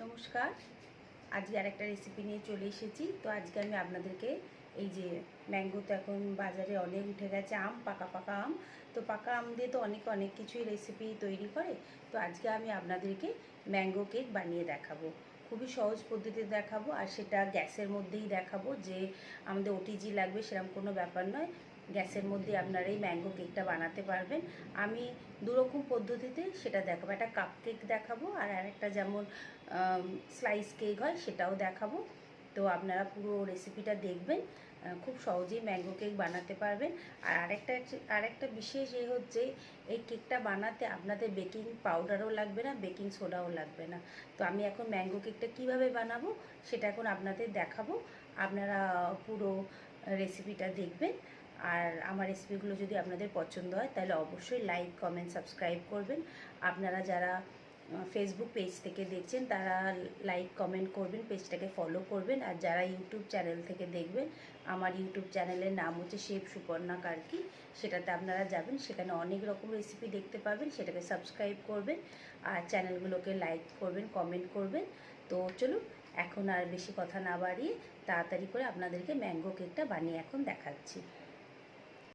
নমস্কার। আজকে আরেকটা রেসিপি নিয়ে চলে এসেছি। তো আজকে আমি আপনাদেরকে এই যে ম্যাঙ্গো তো এখন বাজারে অনেক উঠে গেছে আম, পাকা পাকা আম। তো পাকা আম দিয়ে তো অনেক কিছুই রেসিপি তৈরি করে। তো আজকে আমি আপনাদেরকে ম্যাঙ্গো কেক বানিয়ে দেখাবো। খুবই সহজ পদ্ধতিতে দেখাবো, আর সেটা গ্যাসের মধ্যেই দেখাবো। যে আমাদের ওটিজি লাগবে সেরকম কোনো ব্যাপার নয়, গ্যাসের মধ্যে আপনারা এই ম্যাঙ্গো কেকটা বানাতে পারবেন। আমি দুরকম পদ্ধতিতে সেটা দেখাবো। একটা কাপ কেক দেখাবো, আর আরেকটা যেমন স্লাইস কেক হয় সেটাও দেখাবো। তো আপনারা পুরো রেসিপিটা দেখবেন, খুব সহজেই ম্যাঙ্গো কেক বানাতে পারবেন। আর আরেকটা বিশেষ হচ্ছে, এই কেকটা বানাতে আপনাদের বেকিং পাউডারও লাগবে না, বেকিং সোডাও লাগবে না। তো আমি এখন ম্যাঙ্গো কেকটা কিভাবে বানাবো সেটা এখন আপনাদের দেখাবো। আপনারা পুরো রেসিপিটা দেখবেন। আর আমার রেসিপিগুলো যদি আপনাদের পছন্দ হয় তাহলে অবশ্যই লাইক, কমেন্ট, সাবস্ক্রাইব করবেন। আপনারা যারা ফেসবুক পেজ থেকে দেখছেন তারা লাইক, কমেন্ট করবেন, পেজটাকে ফলো করবেন। আর যারা ইউটিউব চ্যানেল থেকে দেখবেন, আমার ইউটিউব চ্যানেলের নাম হচ্ছে শেফ সুপর্ণা কার্কি। সেটাতে আপনারা যাবেন, সেখানে অনেক রকম রেসিপি দেখতে পাবেন। সেটাকে সাবস্ক্রাইব করবেন আর চ্যানেলগুলোকে লাইক করবেন, কমেন্ট করবেন। তো চলুন, এখন আর বেশি কথা না বাড়িয়ে তাড়াতাড়ি করে আপনাদেরকে ম্যাঙ্গো কেকটা বানিয়ে এখন দেখাচ্ছি।